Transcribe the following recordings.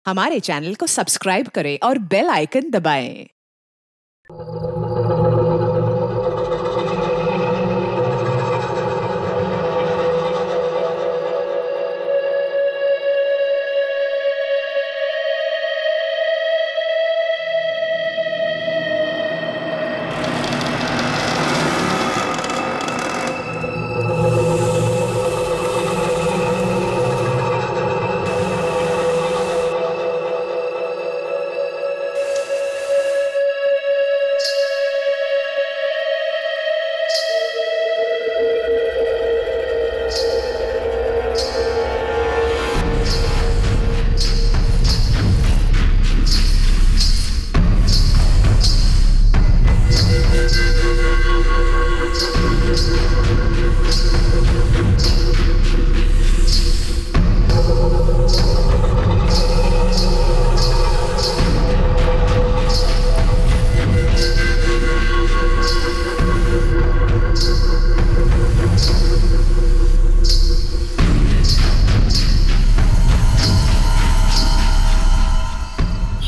हमारे चैनल को सब्सक्राइब करें और बेल आइकन दबाएं।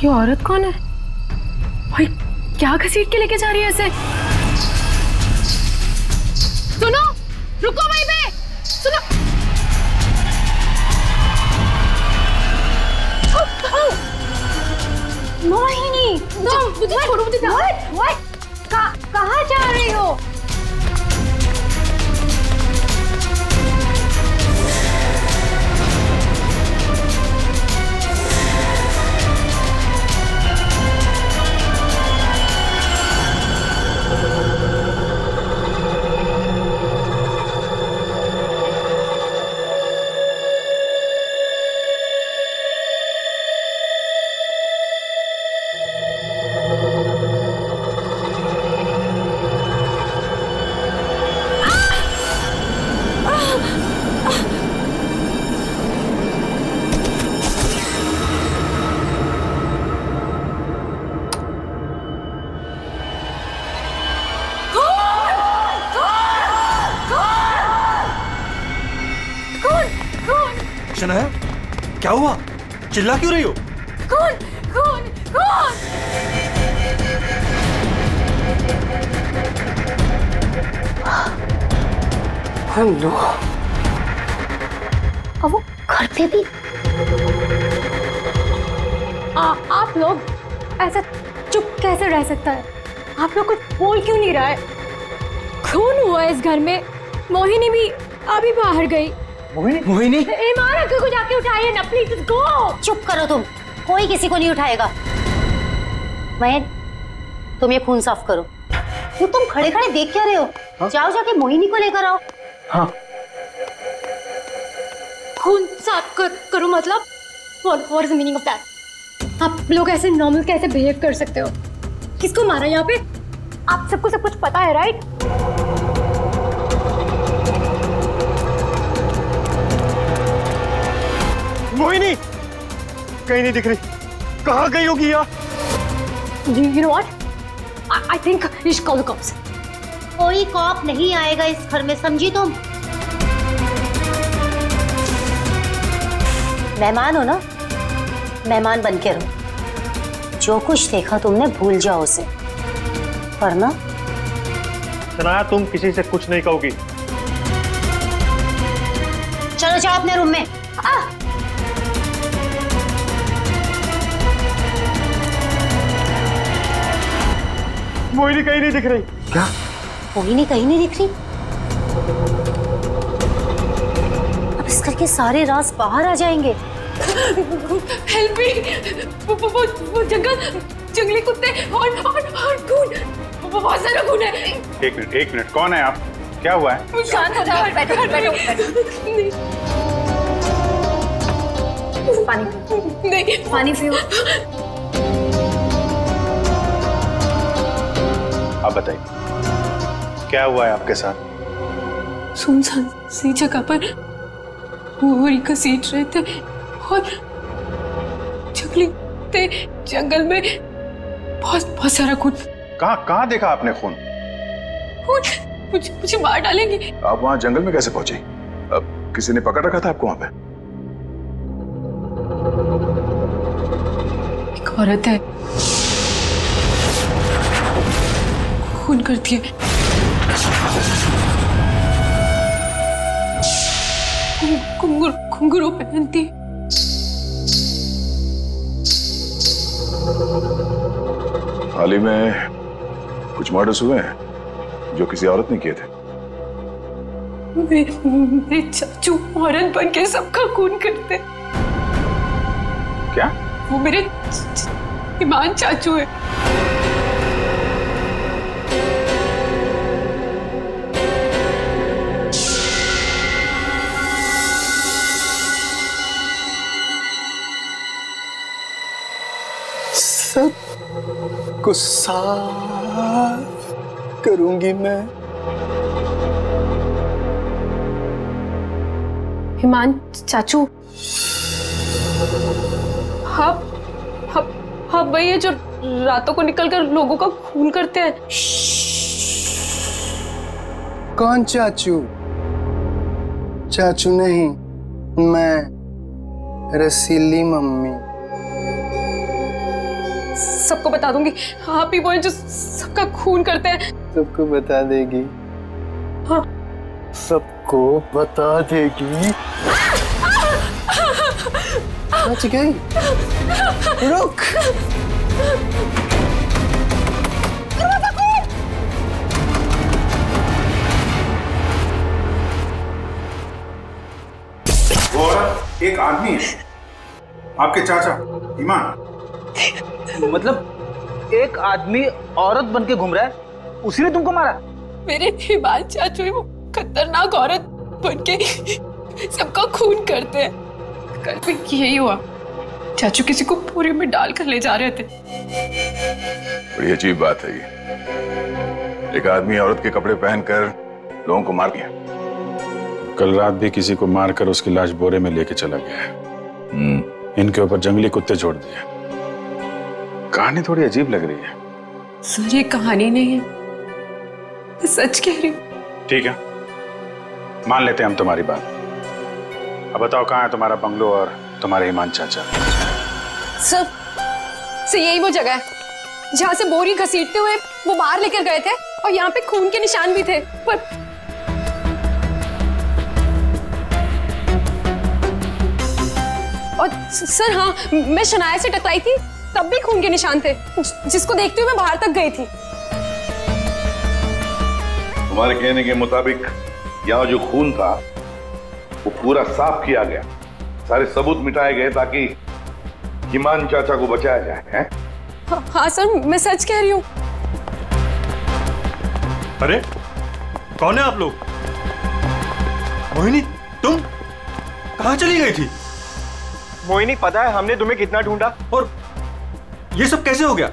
ये औरत कौन है भाई? क्या घसीट के लेके जा रही है ऐसे? सुनो, रुको वहीं पे, सुनो। मोहिनी, मुझे छोड़ो, मुझे कहाँ जा रही हो? शनाया, क्या हुआ? चिल्ला क्यों रही हो? कौन कौन कौन? हेलो। अब वो घर पे भी? आप लोग ऐसा चुप कैसे रह सकता है? आप लोग कुछ बोल क्यों नहीं रहा है? खून हुआ इस घर में। मोहिनी भी अभी बाहर गई। मोहिनी? ईमान अंकल को जाके उठाइए ना प्लीज, गो। चुप करो तुम, कोई किसी को नहीं उठाएगा। मयन, तुम ये खून साफ करो। वो तुम खड़े खड़े देख क्या रहे हो? हाँ? जाओ जाके मोहिनी को लेकर आओ। हाँ। खून साफ करो मतलब? What is the meaning of that? आप लोग ऐसे नॉर्मल कैसे बिहेव कर सकते हो? किसको मारा यहाँ पे? आप सबको सब कुछ पता है, राइट? मोहिनी कहीं नहीं दिख रही। कहाँ गई होगी यार? You know what? I think you should call the cops. कोई कॉप नहीं आएगा इस घर में, समझी तुम? मेहमान हो ना, मेहमान बन के रहो। जो कुछ देखा तुमने भूल जाओ उसे, वरना शनाया तुम किसी से कुछ नहीं कहोगी। चलो जाओ अपने रूम में। मोहिनी कहीं नहीं दिख रही। क्या? मोहिनी कहीं नहीं दिख रही? अब इस घर के सारे राज बाहर आ जाएंगे। हेल्प मी, वो जंगली कुत्ते और खून, बहुत सारा खून है। एक मिनट, कौन है आप? क्या हुआ है? शांत हो जाओ, बैठो। पानी पियो। आप बताइए, क्या हुआ है आपके साथ? सुनसान सी जगह पर होरी घसीट रहे थे और जंगल में बहुत सारा खून। कहाँ देखा आपने खून? मुझे मार डालेंगे। आप वहाँ जंगल में कैसे पहुंचे? अब किसी ने पकड़ रखा था आपको वहाँ पे? औरत है, खून करती है, घुंघरू पहनती। हाल ही में कुछ मर्डर्स हुए हैं जो किसी औरत ने किए थे। मेरे चाचू औरत बन के सबका खून करते। क्या? वो मेरे ईमान चाचू है। सब को साफ करूंगी मैं। ईमान चाचू, हाँ वही है जो रातों को निकलकर लोगों का खून करते हैं। कौन चाचू? चाचू नहीं, मैं रसीली मम्मी। सबको बता दूंगी, आप ही वो हैं जो सबका खून करते हैं। सबको बता देगी? हाँ, सबको बता देगी। बच गई। रुक। वो औरत एक आदमी है, आपके चाचा ईमान। मतलब एक आदमी औरत बन के घूम रहा है, उसी ने तुमको मारा? मेरे ईमान चाचू वो खतरनाक औरत बन के सबका खून करते हैं। कल भी यही हुआ, चाचू किसी को पूरी में डालकर ले जा रहे थे। बड़ी अजीब बात है ये। एक आदमी औरत के कपड़े पहनकर लोगों को मार दिया। कल रात भी किसी को मारकर उसकी लाश बोरे में लेके चला गया है। इनके ऊपर जंगली कुत्ते छोड़ दिए। कहानी थोड़ी अजीब लग रही है। सर ये कहानी नहीं है, मैं सच कह रही हूँ। ठीक है, मान लेते हैं हम तुम्हारी बात। अब बताओ कहाँ है तुम्हारा बंगलो और तुम्हारे ईमान चाचा? सर यही वो जगह है जहाँ से बोरी घसीटते हुए वो बाहर लेकर गए थे, और यहाँ पे खून के निशान भी थे। पर और सर हाँ, मैं शनाया से टकराई थी, तब भी खून के निशान थे, जिसको देखते हुए मैं बाहर तक गई थी। तुम्हारे कहने के मुताबिक यहाँ जो खून था वो पूरा साफ किया गया, सारे सबूत मिटाए गए ताकि ईमान चाचा को बचाया जाए, हैं? हाँ सर, मैं सच कह रही हूँ। अरे कौन है आप लोग? मोहिनी, तुम कहाँ चली गई थी? मोहिनी, पता है हमने तुम्हें कितना ढूंढा, और ये सब कैसे हो गया?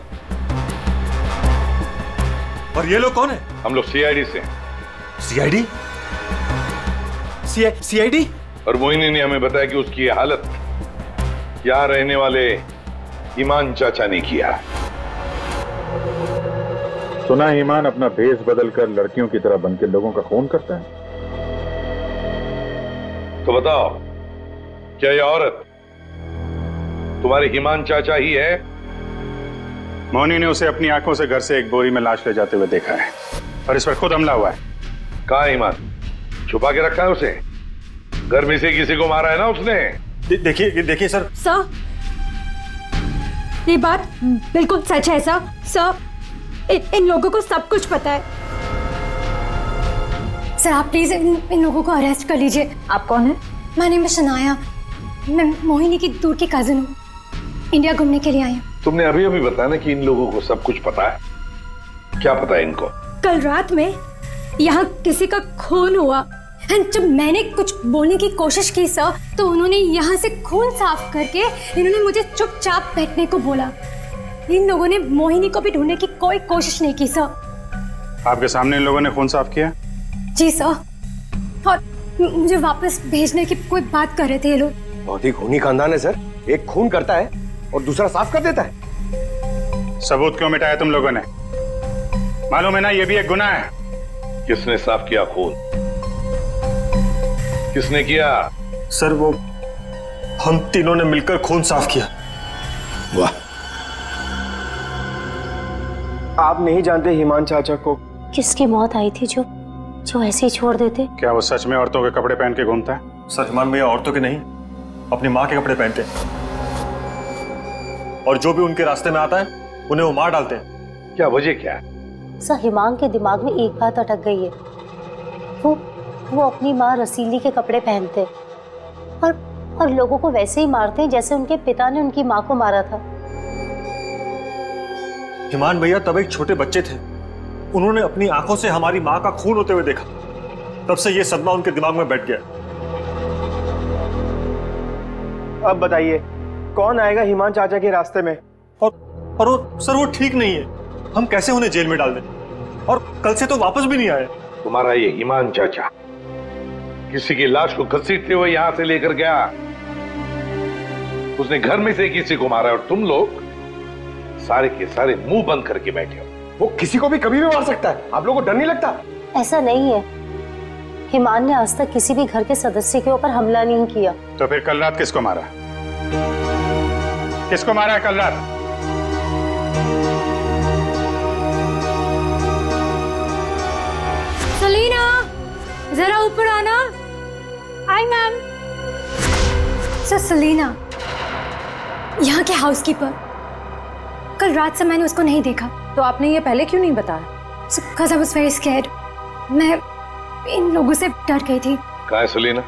और ये लोग कौन है? हम लोग सीआईडी से। सीआईडी? सीआईडी? और मोहिनी ने हमें बताया कि उसकी ये हालत यहाँ रहने वाले ईमान चाचा ने किया। सुना ईमान अपना भेष बदलकर लड़कियों की तरह बनकर लोगों का खून करता है। तो बताओ, क्या ये औरत तुम्हारे ईमान चाचा ही है? मोहिनी ने उसे अपनी आंखों से घर से एक बोरी में लाश ले जाते हुए देखा है, और इस पर खुद हमला हुआ है। कहाँ है ईमान? छुपा के रखा है उसे? घर में से किसी को मारा है ना उसने? देखिए सर। सर ये बात बिल्कुल सच है सर। सर इन लोगों को सब कुछ पता है। सर आप प्लीज इन लोगों को अरेस्ट कर लीजिए। आप कौन है? माय नेम इज शनाया, मैं मोहिनी की दूर की कजिन हूँ, इंडिया घूमने के लिए आई हूँ। तुमने अभी अभी बताया ना कि इन लोगों को सब कुछ पता है। क्या पता है इनको? कल रात में यहाँ किसी का खून हुआ, जब मैंने कुछ बोलने की कोशिश की सर, तो उन्होंने यहाँ से खून साफ करके इन्होंने मुझे चुपचाप बैठने को बोला। इन लोगों ने मोहिनी को भी ढूंढने की कोई कोशिश नहीं की सर। आपके सामने इन लोगों ने खून साफ किया? जी सर, और मुझे वापस भेजने की कोई बात कर रहे थे ये लोग। बहुत ही खूनी खानदान है सर, एक खून करता है और दूसरा साफ कर देता है। सबूत क्यों मिटाया तुम लोगों ने? मालूम है ना ये भी एक गुनाह है। किसने साफ किया खून? किसने किया? सर वो हम तीनों ने मिलकर खून साफ किया। वाह, आप नहीं जानते हिमान चाचा को? किसकी मौत आई थी जो ऐसे ही छोड़ देते? क्या वो सच में औरतों के कपड़े पहन के घूमता है? सर, हिमान भैया औरतों के नहीं, अपनी माँ के कपड़े पहनते हैं और जो भी उनके रास्ते में आता है उन्हें वो मार डालते हैं। क्या वजह क्या है? सर, हिमांग के दिमाग में एक बात अटक गई है। वो अपनी माँ रसीली के कपड़े पहनते और लोगों को वैसे ही मारते हैं जैसे उनके पिता ने उनकी माँ को मारा था। हिमान भैया तब एक छोटे बच्चे थे, उन्होंने अपनी आंखों से हमारी माँ का खून होते हुए देखा, तब से ये सदमा उनके दिमाग में बैठ गया। अब बताइए कौन आएगा हिमान चाचा के रास्ते में? और वो सर, वो ठीक नहीं है, हम कैसे उन्हें जेल में डाल दें? और कल से तो वापस भी नहीं आए। तुम्हारा ये हिमान चाचा किसी की लाश को घसीटते हुए यहां से लेकर गया, उसने घर में से किसी को मारा और तुम लोग सारे के सारे मुंह बंद करके बैठे हो। वो किसी को भी कभी भी मार सकता है, आप लोगों को डर नहीं लगता? ऐसा नहीं है, हिमान ने आज तक किसी भी घर के सदस्य के ऊपर हमला नहीं किया। तो फिर कल रात किसको मारा? किसको मारा है कल रात? सलीना, जरा ऊपर आना। आई मैम। सर, सलीना यहाँ के हाउसकीपर, कल रात से मैंने उसको नहीं देखा। तो आपने ये पहले क्यों नहीं बताया? Because I was very scared. मैं इन लोगों से डर गई थी। कहाँ है सलीना?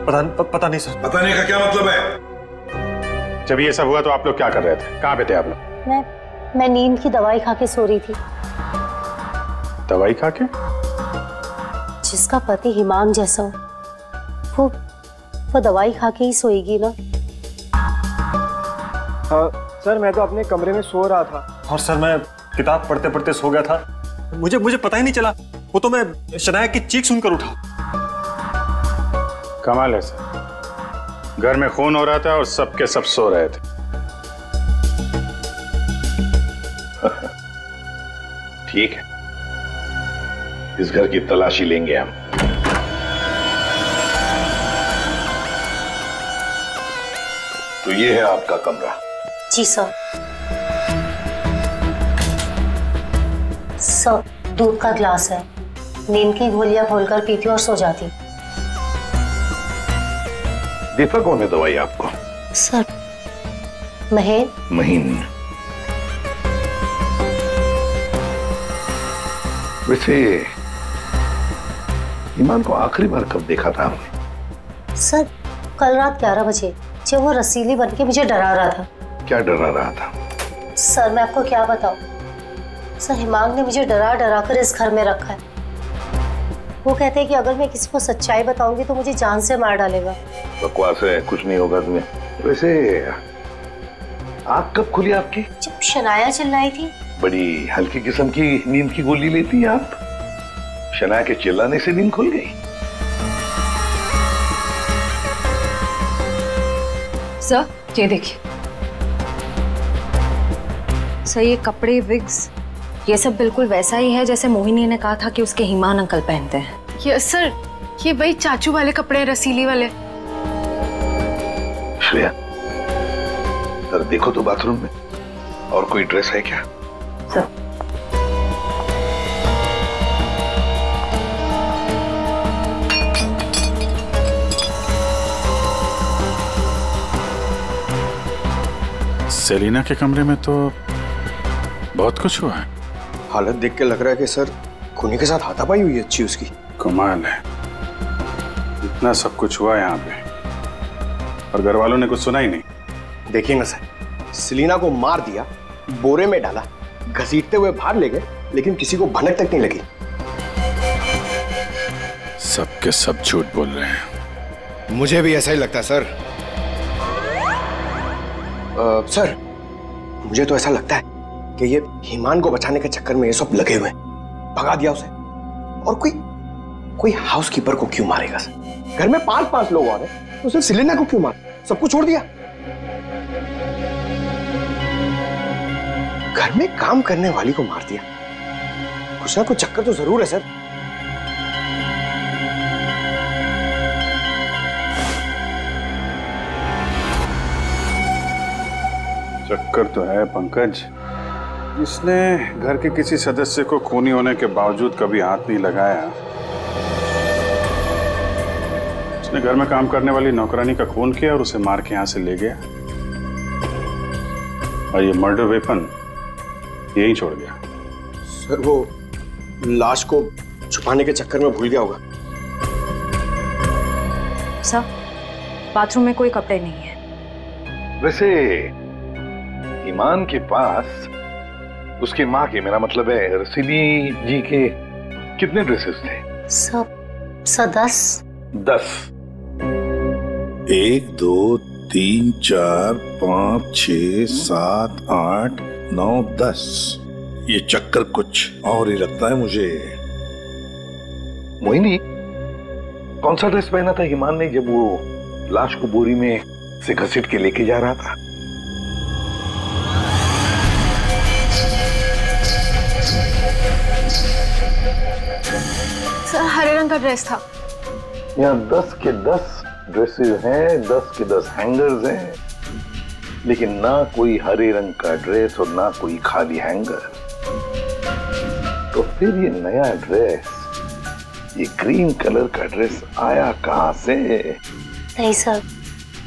पता नहीं सर। पता नहीं का क्या मतलब है? जब ये सब हुआ तो आप लोग क्या कर रहे थे? कहाँ पे थे आप लोग? मैं नींद की दवाई खा के सो रही थी। दवाई खा के? जिसका पति हिमांग जैसा हो वो दवाई खा के ही सोएगी ना। सर, मैं तो अपने कमरे में सो रहा था। और सर, मैं किताब पढ़ते पढ़ते सो गया था, मुझे पता ही नहीं चला, वो तो मैं शनाया की चीख सुनकर उठा। कमाल है सर, घर में खून हो रहा था और सबके सब सो रहे थे। ठीक है, इस घर की तलाशी लेंगे हम। तो ये है आपका कमरा। जी सर। सर, दूध का ग्लास है, नींद की गोलियां खोलकर पीती और सो जाती। देता कौन है दवाई आपको? सर, महीन। वैसे ईमान को आखिरी बार कब देखा था आपने? सर, कल रात 11 बजे, जब वो रसीली बन के मुझे डरा रहा था। क्या डरा रहा था? सर, मैं आपको क्या बताऊं? सर, हिमांग ने मुझे डरा कर इस घर में रखा है। वो कहते हैं कि अगर मैं किसी को सच्चाई बताऊंगी तो मुझे जान से मार डालेगा। बकवास है, कुछ नहीं होगा तुम्हें। वैसे आँख कब खुली आपकी? जब शनाया चिल्लाई थी। बड़ी हल्की किस्म की नींद की गोली लेती हैं आप। शनाया के चिल्लाने से नींद खुल गई? सर, ये देखिए सर, ये कपड़े, विग्स, ये सब बिल्कुल वैसा ही है जैसे मोहिनी ने कहा था कि उसके हिमान अंकल पहनते हैं। यस सर, ये वही चाचू वाले कपड़े, रसीली वाले। श्रेया, सर देखो तो बाथरूम में और कोई ड्रेस है क्या? सर, सेलिना के कमरे में तो बहुत कुछ हुआ है। हालत देख के लग रहा है कि सर खूनी के साथ हाथापाई हुई अच्छी उसकी। कमाल है, इतना सब कुछ हुआ यहाँ पे और घर वालों ने कुछ सुना ही नहीं। देखिए ना सर, सेलिना को मार दिया, बोरे में डाला, घसीटते हुए बाहर ले गए, लेकिन किसी को भनक तक नहीं लगी। सबके सब झूठ बोल रहे हैं। मुझे भी ऐसा ही लगता है सर। सर, मुझे तो ऐसा लगता है कि ये हिमान को बचाने के चक्कर में ये सब लगे हुए हैं। भगा दिया उसे, और कोई हाउसकीपर को क्यों मारेगा सर? घर में 5-5 लोग और हैं, तो सिर्फ सेलिना को क्यों मार? सबको छोड़ दिया। घर में काम करने वाली को मार दिया। कुछ ना कुछ चक्कर तो जरूर है सर। चक्कर तो है पंकज, जिसने घर के किसी सदस्य को खूनी होने के बावजूद कभी हाथ नहीं लगाया, उसने घर में काम करने वाली नौकरानी का खून किया और उसे मार के यहां से ले गया, और ये मर्डर वेपन यहीं छोड़ गया। सर वो लाश को छुपाने के चक्कर में भूल गया होगा। सर, बाथरूम में कोई कपड़े नहीं है। वैसे ईमान के पास उसकी माँ के, मेरा मतलब है रसीली जी के, कितने ड्रेसेस थे? सब 10। 1 2 3 4 5 6 7 8 9 10। ये चक्कर कुछ और ही लगता है मुझे। मोहिनी, कौन सा ड्रेस पहना था ईमान ने जब वो लाश को बोरी में से घसीट के लेके जा रहा था? सर, हरे रंग का ड्रेस था। यहाँ 10 के 10 ड्रेसेस हैं, 10 के 10 हैंगर्स हैं, लेकिन ना कोई हरे रंग का ड्रेस और ना कोई खाली हैंगर। तो फिर ये नया ड्रेस, ये ग्रीन कलर का ड्रेस आया कहां से? नहीं सर,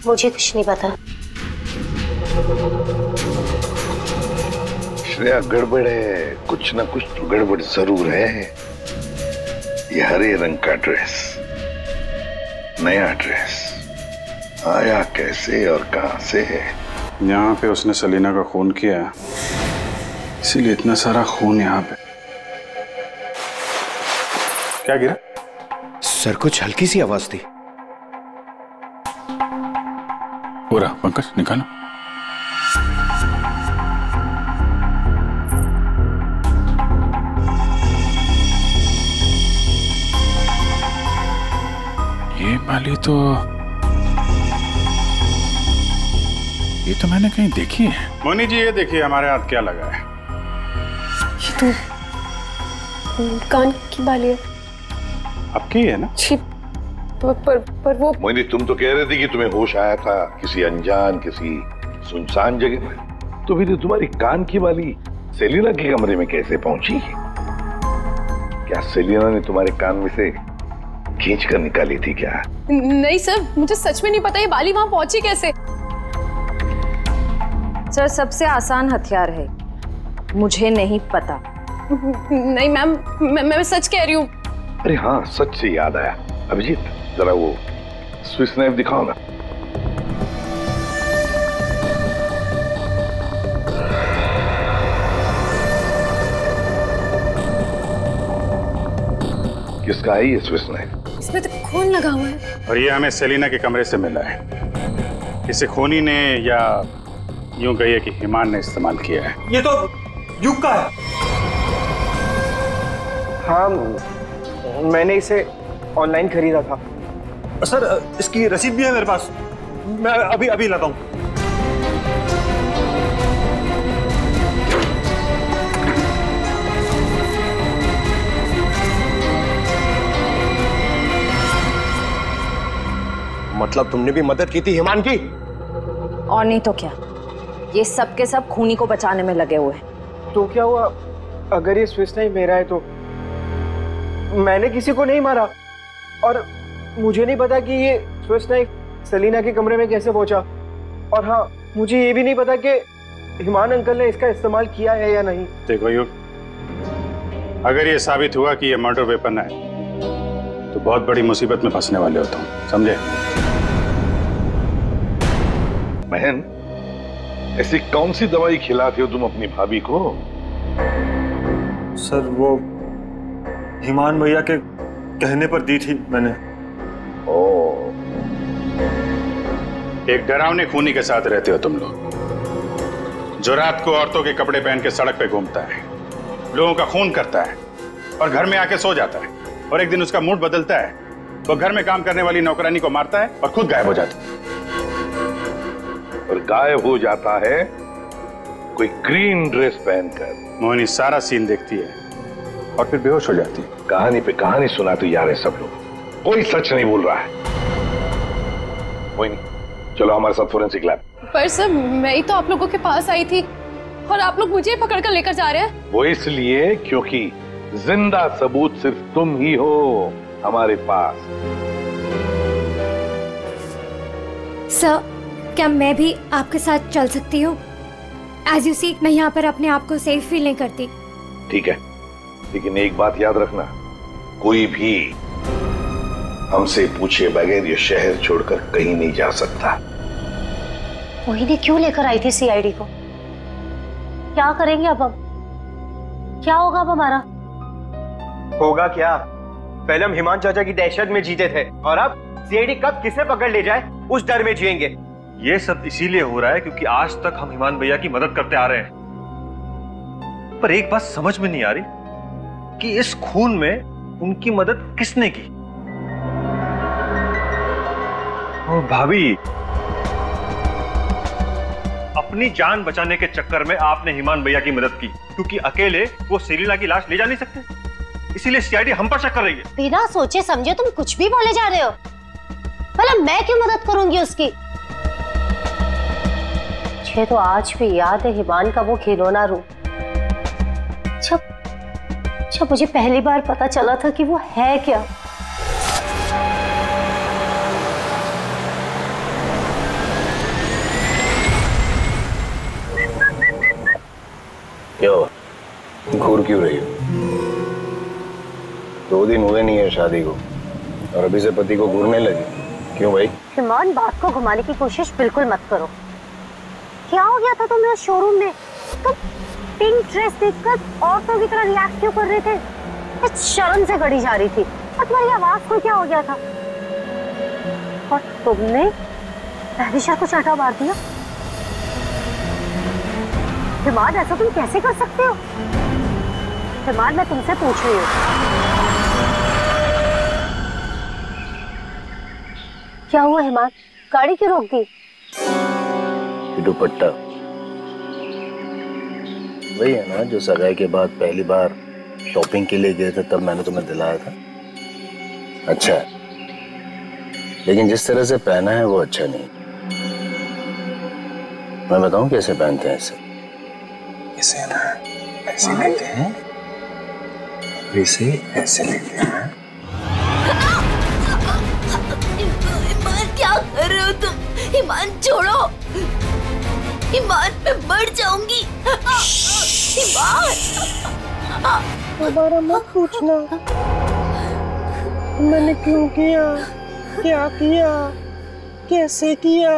मुझे कुछ नहीं पता। श्रेया, गड़बड़ है, कुछ ना कुछ तो गड़बड़ जरूर है। ये हरे रंग का ड्रेस, नया ड्रेस आया कैसे और कहां से? यहाँ पे उसने सलीना का खून किया, इसीलिए इतना सारा खून यहाँ पे। क्या गिरा? सर कुछ हल्की सी आवाज थी। पूरा पंकज निकालो। ये माली तो मैंने कहीं देखी है। मोनी जी, ये देखिए हमारे हाथ क्या लगा है। ये तो कान की बाली है। आपकी है ना? जी, पर वो। मोहिनी, तुम तो कह रहे थे कि तुम्हें होश आया था किसी अनजान, किसी सुनसान जगह में, तो फिर तुम्हारी कान की बाली सेलिना के कमरे में कैसे पहुंची? क्या सेलिना ने तुम्हारे कान में से खींच कर निकाली थी क्या? नहीं सर, मुझे सच में नहीं पता ये बाली वहां पहुंची कैसे। सर, सबसे आसान हथियार है, मुझे नहीं पता। नहीं मैम, मैं सच कह रही हूँ। अरे हाँ, सच से याद आया, अभिजीत जरा वो स्विस नाइफ दिखाओ ना। किसका है ये स्विस नाइफ? इसमें तो खून लगा हुआ है। और ये हमें सेलिना के कमरे से मिला है। इसे खूनी ने, या यूं कहिए कि ईमान ने इस्तेमाल किया है। ये तो युग का है। हाँ, मैंने इसे ऑनलाइन खरीदा था। सर, इसकी रसीद भी है मेरे पास, मैं अभी लाता हूँ। मतलब तुमने भी मदद की थी ईमान की? और नहीं तो क्या, ये सब के सब खूनी को बचाने में लगे हुए हैं। तो क्या हुआ अगर ये स्विस नाइफ मेरा है? तो मैंने किसी को नहीं मारा, और मुझे नहीं पता कि ये स्विस नाइफ सलीना के कमरे में कैसे पहुंचा। और हाँ, मुझे ये भी नहीं पता कि ईमान अंकल ने इसका इस्तेमाल किया है या नहीं। देखो युग, अगर ये साबित हुआ कि ये मर्डर वेपन है तो बहुत बड़ी मुसीबत में फंसने वाले हो तुम, समझे? बहन, ऐसी कौन सी दवाई खिलाते हो तुम अपनी भाभी को? सर, वो ईमान भैया के कहने पर दी थी मैंने। ओह, एक डरावने खूनी के साथ रहते हो तुम लोग, जो रात को औरतों के कपड़े पहन के सड़क पे घूमता है, लोगों का खून करता है और घर में आके सो जाता है, और एक दिन उसका मूड बदलता है, वो घर में काम करने वाली नौकरानी को मारता है और खुद गायब हो जाता है। और गायब हो जाता है कोई ग्रीन ड्रेस पहनकर। मोहिनी सारा सीन देखती है और फिर बेहोश हो जाती है। कहानी पे कहानी सुनाते जा रहे सब लोग, कोई सच नहीं बोल रहा है। मोहिनी, चलो हमारे साथ फोरेंसिक लैब। पर सर, मैं ही तो आप लोगों के पास आई थी। और आप लोग मुझे पकड़ कर लेकर जा रहे हैं। वो इसलिए क्योंकि जिंदा सबूत सिर्फ तुम ही हो हमारे पास। सर, क्या मैं भी आपके साथ चल सकती हूँ? एज यू सी, मैं यहाँ पर अपने आप को सेफ फील नहीं करती। ठीक है, लेकिन एक बात याद रखना, कोई भी हमसे पूछे बगैर ये शहर छोड़कर कहीं नहीं जा सकता। मोहिनी क्यों लेकर आई थी सीआईडी को? क्या करेंगे अब हम? क्या होगा अब हमारा? होगा क्या? पहले हम हिमांशु चाचा की दहशत में जीते थे और अब सीआईडी कब किसे पकड़ ले जाए उस डर में जिएंगे। ये सब इसीलिए हो रहा है क्योंकि आज तक हम हिमान भैया की मदद करते आ रहे हैं। पर एक बात समझ में नहीं आ रही कि इस खून में उनकी मदद किसने की। और भाभी, अपनी जान बचाने के चक्कर में आपने हिमान भैया की मदद की क्योंकि अकेले वो सेलिना की लाश ले जा नहीं सकते, इसीलिए सीआईडी हम पर शक कर रही है। बिना सोचे समझे तुम कुछ भी बोले जा रहे हो। भला मैं क्यों मदद करूंगी उसकी? मुझे तो आज भी याद है हिमान का वो खिलौना रूप, जब मुझे पहली बार पता चला था कि वो है क्या। क्या हुआ? घूर क्यों रही हो? 2 दिन हुए नहीं है शादी को और अभी से पति को घूरने लगी। क्यों भाई? हिमान, बात को घुमाने की कोशिश बिल्कुल मत करो। क्या हो गया था तुम्हें शोरूम में? तुम पिंक ड्रेस देखकर औरतों की तरह रिएक्ट क्यों कर रहे थे? कुछ शर्म से गड़ी जा रही थी और तुम्हारी आवाज को क्या हो गया था? और तुमने तहरीशा को चाटा मार दिया। हिमान, ऐसा तुम कैसे कर सकते हो? हिमान, मैं तुमसे पूछ रही हूँ। क्या हुआ हिमान? गाड़ी क्यों रोक दी? दुपट्टा वही है ना जो सगाई के बाद पहली बार शॉपिंग के लिए गए थे, तब मैंने तुम्हें दिलाया था। अच्छा है, लेकिन जिस तरह से पहना है वो अच्छा नहीं। मैं बताऊं कैसे पहनते हैं इसे? इसे ना ऐसे लेते हैं, इसे ऐसे लेते हैं। ईमान, क्या कर रहे हो तुम? ईमान छोड़ो, ईमान मैं मर जाऊंगी। ईमान, दोबारा मत पूछना मैंने क्यों किया, क्या किया, कैसे किया।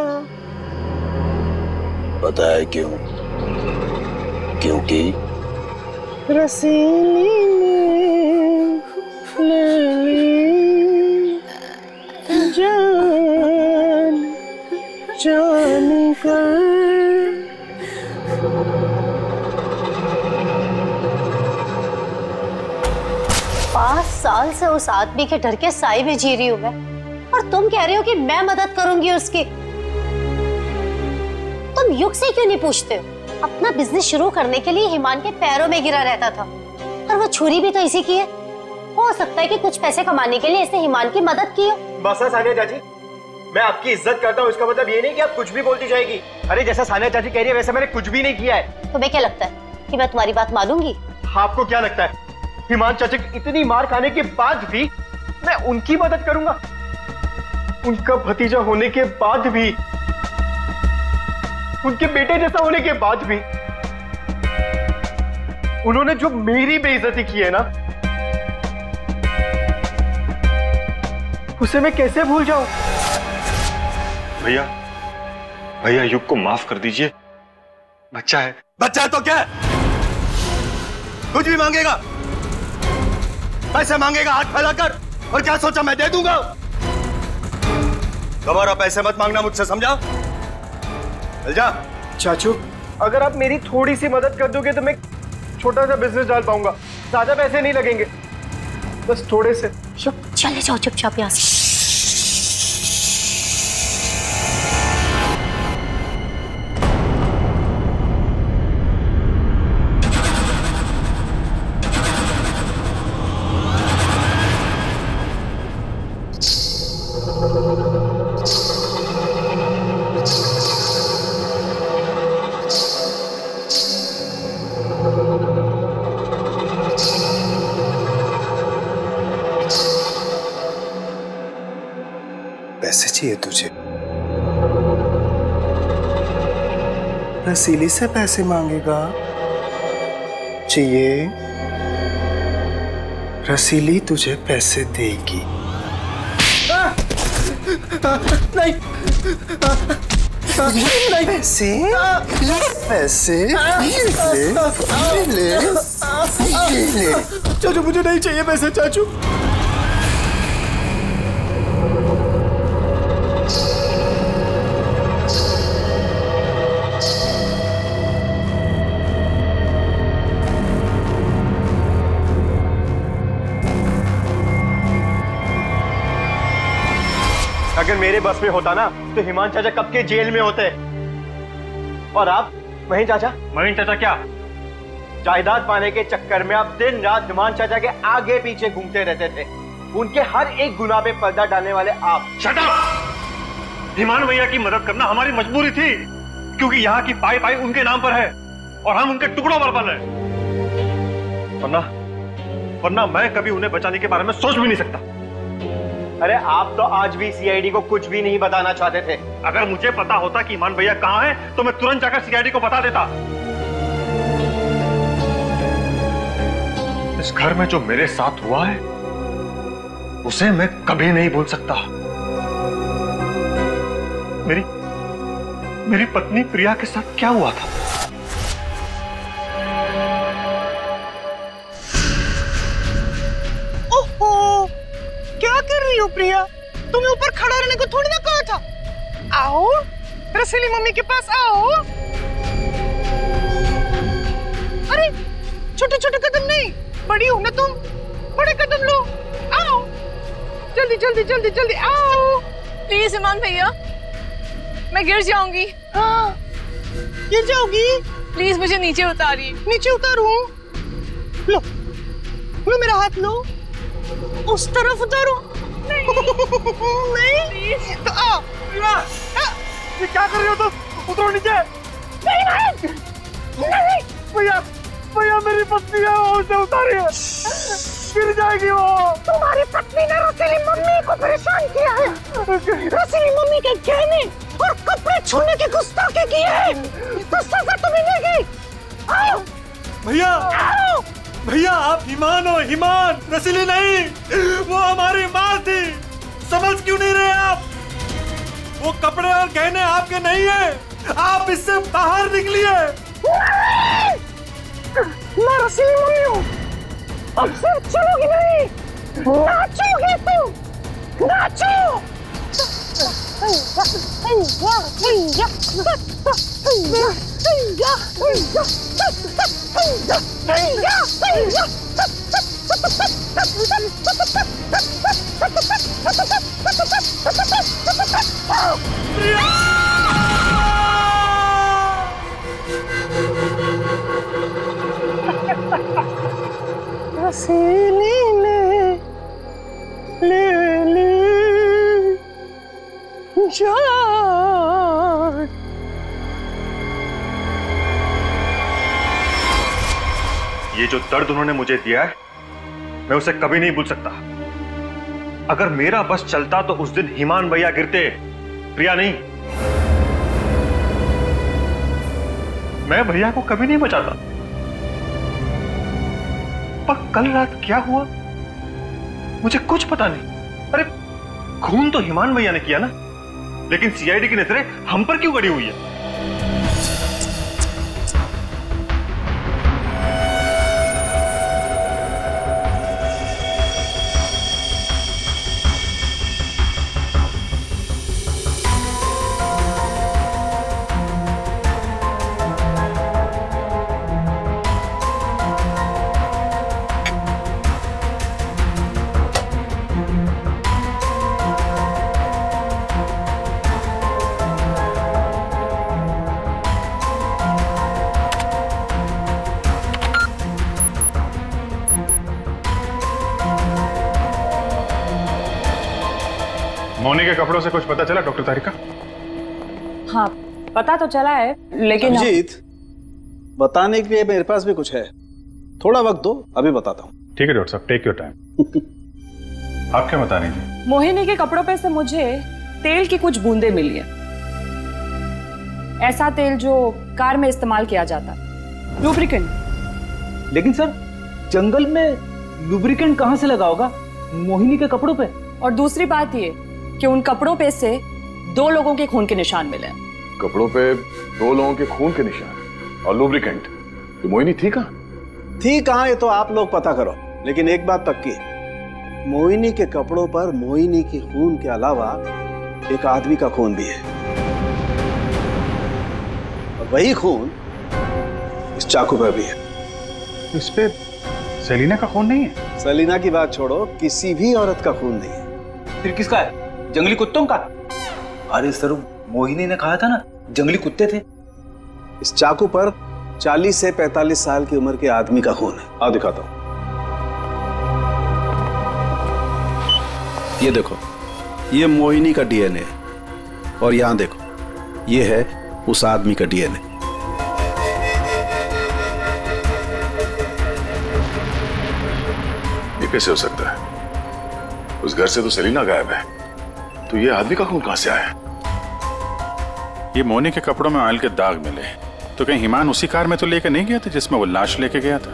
पता है क्यों? क्योंकि रसीली ने ले ली जान जान कर। 5 साल से उस आदमी के डर के साए में जी रही हूँ मैं, और तुम कह रहे हो कि मैं मदद करूंगी उसकी। तुम युग से क्यों नहीं पूछते हो? अपना बिजनेस शुरू करने के लिए हिमान के पैरों में गिरा रहता था, और वो छुरी भी तो इसी की है। हो सकता है कि कुछ पैसे कमाने के लिए इसने हिमान की मदद की हो। बस सानिया चाची, मैं आपकी इज्जत करता हूँ, इसका मतलब ये नहीं कि आप कुछ भी बोलती जाएगी। अरे जैसा सानिया चाची कह रही है वैसे मैंने कुछ भी नहीं किया है। तुम्हें क्या लगता है कि मैं तुम्हारी बात मानूंगी? आपको क्या लगता है हिमान चाचा की इतनी मार खाने के बाद भी मैं उनकी मदद करूंगा? उनका भतीजा होने के बाद भी, उनके बेटे जैसा होने के बाद भी उन्होंने जो मेरी बेइज्जती की है ना, उसे मैं कैसे भूल जाऊं? भैया, भैया युग को माफ कर दीजिए, बच्चा है। बच्चा है तो क्या है? कुछ भी मांगेगा, पैसे मांगेगा हाथ फैलाकर, और क्या सोचा मैं दे दूंगा? दोबारा पैसे मत मांगना मुझसे, समझा? चल जा। चाचू, अगर आप मेरी थोड़ी सी मदद कर दोगे तो मैं छोटा सा बिजनेस डाल पाऊंगा। ज्यादा पैसे नहीं लगेंगे, बस थोड़े से। चले जाओ चुपचाप यहाँ से। चाहिए तुझे? रसीली से पैसे मांगेगा? चाहिए? रसीली तुझे पैसे देगी। नहीं, नहीं। पैसे पैसे ले चाचू, मुझे नहीं चाहिए पैसे चाचू। अगर मेरे बस में होता ना तो हिमान चाचा कब के जेल में होते। और आप महीन चाचा? महीन चाचा क्या? जायदाद पाने के चक्कर में आप दिन रात हिमान चाचा के आगे पीछे घूमते रहते थे। उनके हर एक गुनाह पे पर्दा डालने वाले आप। Shut up! हिमान भैया की मदद करना हमारी मजबूरी थी, क्योंकि यहाँ की पाई पाई उनके नाम पर है और हम उनके टुकड़ों पर पल रहे। वरना मैं कभी उन्हें बचाने के बारे में सोच भी नहीं सकता। अरे आप तो आज भी सीआईडी को कुछ भी नहीं बताना चाहते थे। अगर मुझे पता होता कि ईमान भैया कहाँ है तो मैं तुरंत जाकर सीआईडी को बता देता। इस घर में जो मेरे साथ हुआ है उसे मैं कभी नहीं भूल सकता। मेरी पत्नी प्रिया के साथ क्या हुआ था? ओहो, क्या कर रही हो प्रिया? तुम्हें ऊपर खड़ा रहने को थोड़ी ना कहा था। आओ रसीली मम्मी के पास आओ। अरे छोटे छोटे कदम नहीं, बड़ी हो ना तुम, बड़े कदम लो। आओ जल्दी जल्दी जल्दी जल्दी आओ। प्लीज ईमान भैया, मैं गिर जाऊंगी। हाँ गिर जाओगी? प्लीज मुझे नीचे उतारिए। नीचे उतारूं? लो लो मेरा हाथ लो, उस तरफ उतारो। नहीं तो आओ। ये क्या कर रहे हो तुम? उतरो नीचे। नहीं भैया भैया, मेरी पत्नी है, उसे उतारिए, गिर जाएगी वो। तुम्हारी पत्नी ने रसीली मम्मी को परेशान किया है। रसीली मम्मी के गहने और कपड़े छूने की गुस्ताखी की है, तो सजा तुम्हें मिलेगी। आओ भैया। आओ भैया, आप ईमान हो, ईमान, रसीली नहीं। वो हमारी माँ थी, समझ क्यों नहीं रहे आप? वो कपड़े और गहने आपके नहीं है, आप इससे बाहर निकलिए। मैं रसीली मम्मी हूँ, अब से चलोगी नहीं, नाचोगी तुम, नाचो। रसीली ले जा। ये जो दर्द उन्होंने मुझे दिया है, मैं उसे कभी नहीं भूल सकता। अगर मेरा बस चलता तो उस दिन ईमान भैया गिरते, प्रिया नहीं। मैं भैया को कभी नहीं बचाता। पर कल रात क्या हुआ मुझे कुछ पता नहीं। अरे खून तो ईमान भैया ने किया ना, लेकिन सीआईडी की नजरें हम पर क्यों गड़ी हुई है? मोनी के कपड़ों से कुछ पता चला डॉक्टर तारिका? हाँ पता तो चला है, लेकिन अभिजीत, बताने के लिए मेरे पास भी कुछ है, थोड़ा वक्त दो, अभी बताता हूँ। ठीक है डॉक्टर साहब, टेक योर टाइम। आप क्या बता रही थी? मोहिनी के कपड़ों पे से मुझे तेल की कुछ बूंदें मिली है। ऐसा तेल जो कार में इस्तेमाल किया जाता, लुब्रिकेंट। लेकिन सर, जंगल में लुब्रिकेंट कहां से लगा होगा? मोहिनी के कपड़ों पे। और दूसरी बात ये कि उन कपड़ों पे से 2 लोगों के खून के निशान मिले। कपड़ों पे 2 लोगों के खून के निशान और लुब्रिकेंट। तो मोहिनी थी कहां? थी कहां ये तो आप लोग पता करो, लेकिन एक बात पक्की, मोहिनी के कपड़ों पर मोहिनी के खून के अलावा एक आदमी का खून भी है। और वही खून इस चाकू पर भी है। इस पे सेलिना का खून नहीं है? सेलिना की बात छोड़ो, किसी भी औरत का खून नहीं है। फिर किसका है? जंगली कुत्तों का? अरे सर, मोहिनी ने कहा था ना जंगली कुत्ते थे। इस चाकू पर 40 से 45 साल की उम्र के आदमी का खून है। आओ दिखाता हूं। ये देखो, ये मोहिनी का डीएनए है और यहां देखो, ये है उस आदमी का डीएनए। ये कैसे हो सकता है? उस घर से तो सेलिना गायब है, तो ये आदमी का खून कहां से आया? ये मोनी के कपड़ों में ऑयल के दाग मिले, तो कहीं हिमान उसी कार में तो लेकर नहीं गया था जिसमें वो लाश लेके गया था?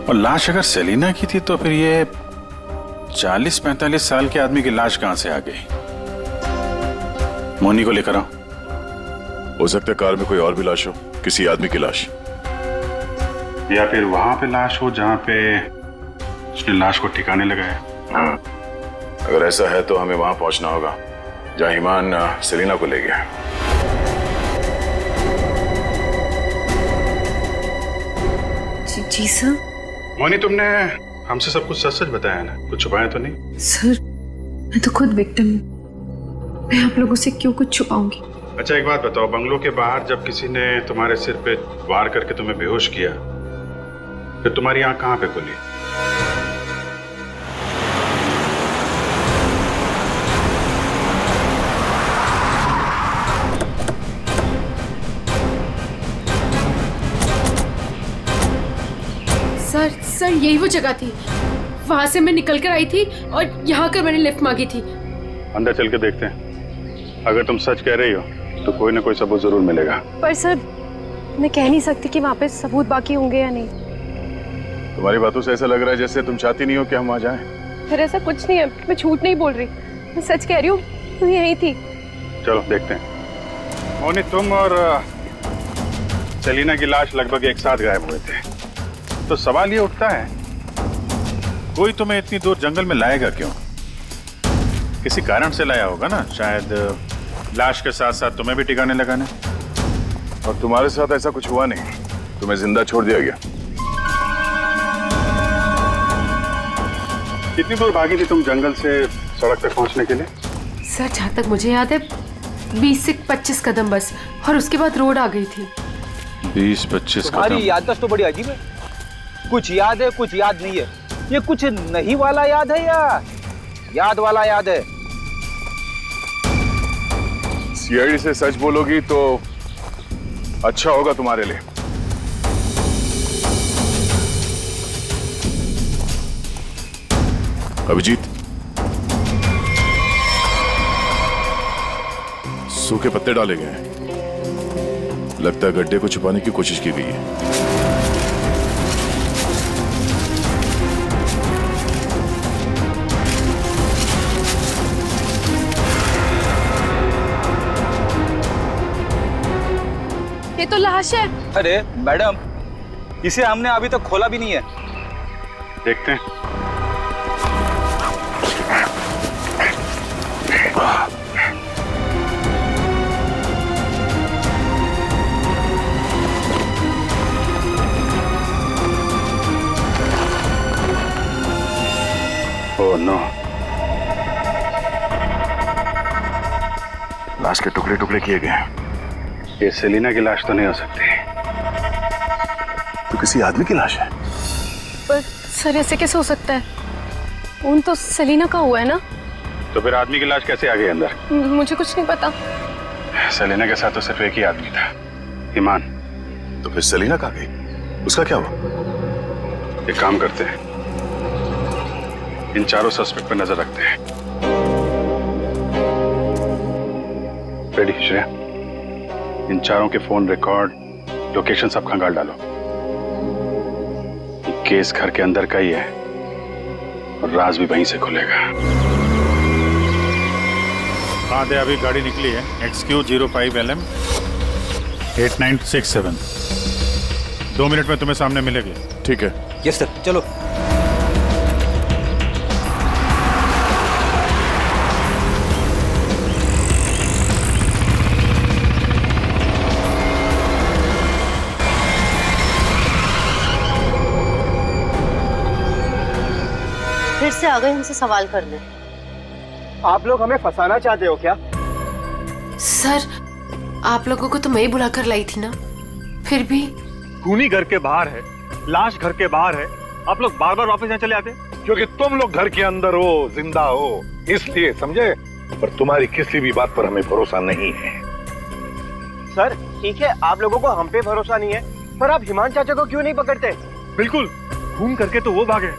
और लाश अगर सेलिना की थी तो फिर ये 40-45 साल के आदमी की लाश कहां से आ गई? मोनी को लेकर आओ। हो सकता है कार में कोई और भी लाश हो, किसी आदमी की लाश, या फिर वहां पे लाश हो जहां पे उसने लाश को ठिकाने लगाया। हाँ, अगर ऐसा है तो हमें वहां पहुंचना होगा जहां हिमान सेलिना को ले गया। जी सर। मोनी, तुमने हमसे सब कुछ सच-सच बताया ना? कुछ छुपाया तो नहीं? सर, मैं तो खुद विक्टिम हूँ, मैं आप लोगों से क्यों कुछ छुपाऊंगी? अच्छा एक बात बताओ, बंगलों के बाहर जब किसी ने तुम्हारे सिर पे वार करके तुम्हें बेहोश किया, फिर तुम्हारी आंख कहां पे खुली? सर यही वो जगह थी, वहां से मैं निकल कर आई थी और यहाँ कर मैंने लिफ्ट मांगी थी। अंदर चल के देखते हैं, अगर तुम सच कह रही हो तो कोई ना कोई सबूत जरूर मिलेगा। पर सर, मैं कह नहीं सकती कि वहाँ पे सबूत बाकी होंगे या नहीं। तुम्हारी बातों से ऐसा लग रहा है जैसे तुम चाहती नहीं हो कि हम वहां जाएं। फिर ऐसा कुछ नहीं है, मैं झूठ नहीं बोल रही, मैं सच कह रही हूँ, तुम यही थी। चलो देखते हैं। मोनी, तुम और सेलिना की लाश लगभग एक साथ गायब हुए थे, तो सवाल ये उठता है कोई तुम्हें इतनी दूर जंगल में लाएगा क्यों? किसी कारण से लाया होगा ना, शायद लाश के साथ साथ तुम्हें भी ठिकाने लगाने। और तुम्हारे साथ ऐसा कुछ हुआ नहीं, तुम्हें जिंदा छोड़ दिया गया। कितनी दूर भागी थी तुम जंगल से सड़क तक पहुंचने के लिए? सर, जहाँ तक मुझे याद है 20 से 25 कदम बस, और उसके बाद रोड आ गई थी। 20-25 कदम? तुम्हारी याददाश्त तो बड़ी अजीब है, कुछ याद है कुछ याद नहीं है। ये कुछ नहीं वाला याद है या याद वाला याद है? सीआईडी से सच बोलोगी तो अच्छा होगा तुम्हारे लिए। अभिजीत, सूखे पत्ते डाले गए हैं, लगता है गड्ढे को छुपाने की कोशिश की गई है। ये तो लाश है। अरे मैडम, इसे हमने अभी तक खोला भी नहीं है। देखते हैं। ओह नो, लाश के टुकड़े टुकड़े किए गए हैं। ये सेलिना की लाश तो नहीं हो सकती, तो किसी आदमी की लाश है। पर सर, ऐसे कैसे हो सकता है? खून तो सेलिना का हुआ है ना? तो फिर आदमी की लाश कैसे आ गई अंदर? मुझे कुछ नहीं पता। सेलिना के साथ तो सिर्फ एक ही आदमी था, ईमान। तो फिर सेलिना कहाँ गई? उसका क्या हुआ? एक काम करते हैं, इन चारों सस्पेक्ट पर नजर रखते हैं। रेडी श्रेया, इन चारों के फोन रिकॉर्ड, लोकेशन सब खंगाल डालो। ये केस घर के अंदर का ही है और राज भी वहीं से खुलेगा। हाँ दे, अभी गाड़ी निकली है XQ05LM 8967। 2 मिनट में तुम्हें सामने मिलेगी। ठीक है। यस सर, चलो। फिर से आ गए हमसे सवाल करने। आप लोग हमें फंसाना चाहते हो क्या? सर, आप लोगों को तो मैं ही बुलाकर लाई थी ना, फिर भी। खूनी घर के बाहर है, लाश घर के बाहर है, आप लोग बार बार वापस यहाँ चले आते? क्योंकि तुम लोग घर के अंदर हो, जिंदा हो, इसलिए, समझे? पर तुम्हारी किसी भी बात पर हमें भरोसा नहीं है। सर ठीक है, आप लोगों को हम पे भरोसा नहीं है, पर आप हिमान चाचा को क्यों नहीं पकड़ते? बिल्कुल, खून करके तो वो भागे,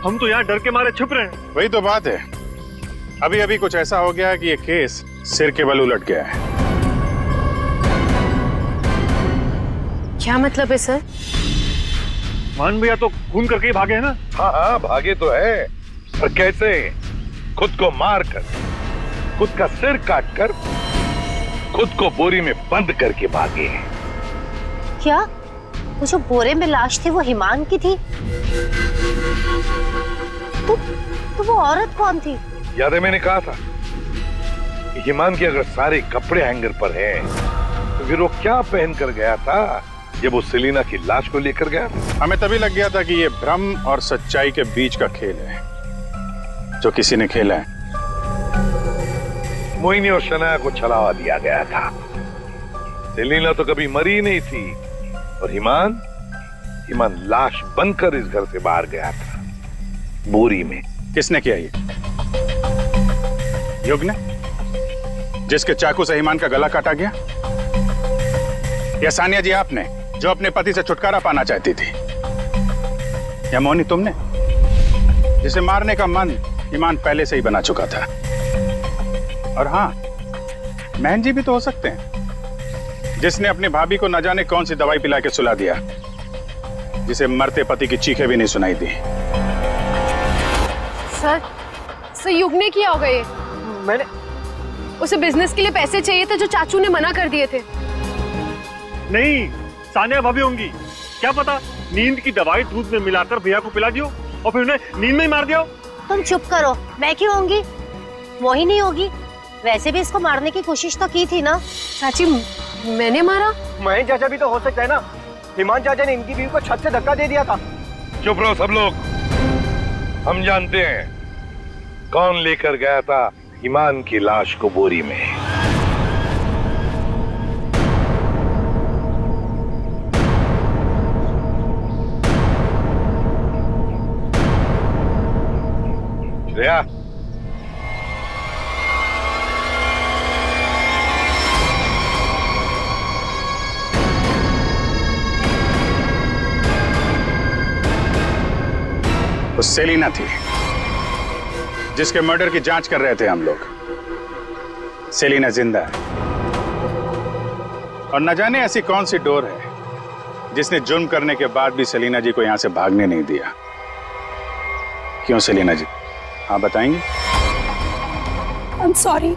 हम तो यहाँ डर के मारे छुप रहे हैं। वही तो बात है, अभी अभी कुछ ऐसा हो गया है कि ये केस सिर के बल उलट गया है। क्या मतलब है सर? मान भैया तो खून करके ही भागे है ना? हाँ हाँ, भागे तो है, पर कैसे? खुद को मार कर, खुद का सिर काट कर, खुद को बोरी में बंद करके भागे। क्या वो जो बोरे में लाश थी वो हिमान की थी? तो वो औरत कौन थी? याद है मैंने कहा था कि हिमान के अगर सारे कपड़े हैंगर पर हैं, तो फिर वो क्या पहन कर गया था जब वो सेलिना की लाश को लेकर गया था? हमें तभी लग गया था कि ये भ्रम और सच्चाई के बीच का खेल है जो किसी ने खेला है। मोहिनी और शनाया को छलावा दिया गया था। सेलिना तो कभी मरी नहीं थी और हिमान लाश बनकर इस घर से बाहर गया था, बोरी में। किसने किया ये? युग ने, जिसके चाकू से हिमान का गला काटा गया? या सानिया जी आपने, जो अपने पति से छुटकारा पाना चाहती थी? या मोहिनी तुमने, जिसे मारने का मन हिमान पहले से ही बना चुका था? और हाँ, महन जी भी तो हो सकते हैं, जिसने अपनी भाभी को न जाने कौन सी दवाई पिला के सुला दिया, जिसे मरते पति की चीखें भी नहीं सुनाई दी। सर युग ने किया होगा ये। मैंने उसे बिजनेस के लिए पैसे चाहिए थे जो चाचू ने मना कर दिए थे। नहीं, सानिया भाभी होंगी, क्या पता नींद की दवाई दूध में मिलाकर भैया को पिला दियो और फिर उन्हें नींद में ही मार दिया। तुम चुप करो, मैं क्यों होंगी? मोहिनी होगी। वैसे भी इसको मारने की कोशिश तो की थी ना। चाची, मैंने मारा? महेश चाचा भी तो हो सकता है ना, हिमान चाचा ने इनकी बीवी को छत से धक्का दे दिया था। चुप रहो सब लोग, हम जानते हैं कौन लेकर गया था हिमान की लाश को बोरी में। श्रेया, वो सेलिना थी जिसके मर्डर की जांच कर रहे थे हम लोग। सेलिना जिंदा है और न जाने ऐसी कौन सी डोर है जिसने जुर्म करने के बाद भी सेलिना जी को यहां से भागने नहीं दिया। क्यों सेलिना जी, आप बताएंगे? I'm sorry,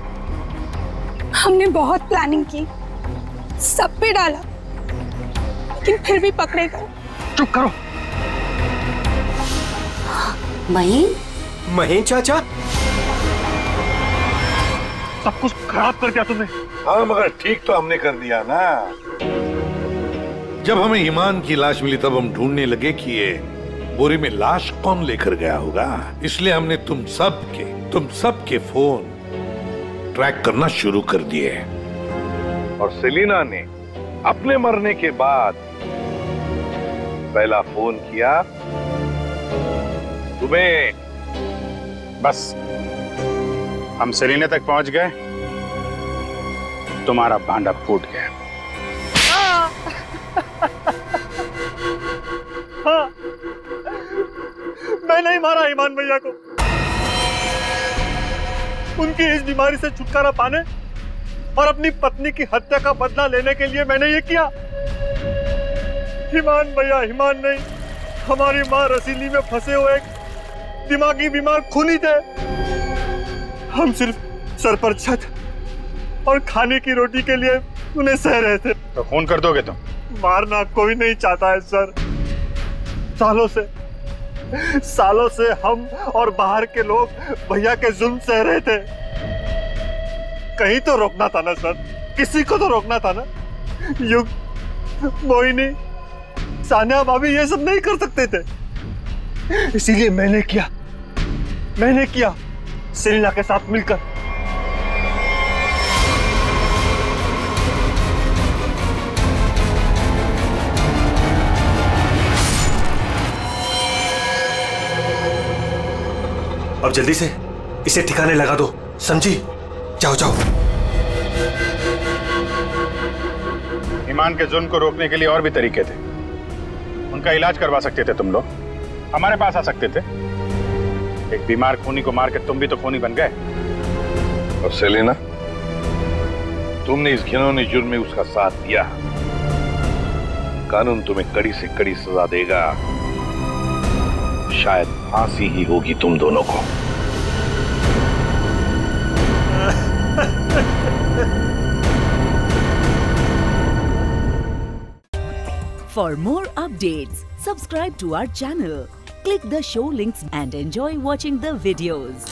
हमने बहुत प्लानिंग की, सब पे डाला, लेकिन फिर भी पकड़े गए। चुप करो। महेश चाचा, सब कुछ खराब कर दिया तुमने। हाँ, मगर ठीक तो हमने कर दिया ना। जब हमें हिमान की लाश मिली तब हम ढूंढने लगे कि ये बोरी में लाश कौन लेकर गया होगा, इसलिए हमने तुम सब के फोन ट्रैक करना शुरू कर दिए। और सेलिना ने अपने मरने के बाद पहला फोन किया तुम्हें। बस हम सेलिना तक पहुंच गए, तुम्हारा भांडा फूट गया। हाँ, मैं नहीं मारा ईमान भैया को। उनकी इस बीमारी से छुटकारा पाने और अपनी पत्नी की हत्या का बदला लेने के लिए मैंने ये किया। ईमान भैया, ईमान नहीं, हमारी माँ रसीली में फंसे हुए एक दिमागी बीमार खूनी थे। हम सिर्फ सर पर छत और खाने की रोटी के लिए उन्हें सह रहे थे। तो खून कर दोगे तुम? मारना कोई नहीं चाहता है सर। सालों से हम और बाहर के लोग भैया के जुल्म सह रहे थे। कहीं तो रोकना था ना सर, किसी को तो रोकना था ना। युग, मोहिनी, सानिया भाभी ये सब नहीं कर सकते थे, इसीलिए मैंने किया सेलिना के साथ मिलकर। अब जल्दी से इसे ठिकाने लगा दो, समझी? जाओ जाओ। ईमान के जुल्म को रोकने के लिए और भी तरीके थे। उनका इलाज करवा सकते थे तुम लोग, हमारे पास आ सकते थे। एक बीमार खूनी को मार के तुम भी तो खूनी बन गए। और सेलिना, तुमने इस घिनौने जुर्म में उसका साथ दिया। कानून तुम्हें कड़ी से कड़ी सजा देगा। शायद फांसी ही होगी तुम दोनों को। For more updates, subscribe to our channel, click the show links and enjoy watching the videos.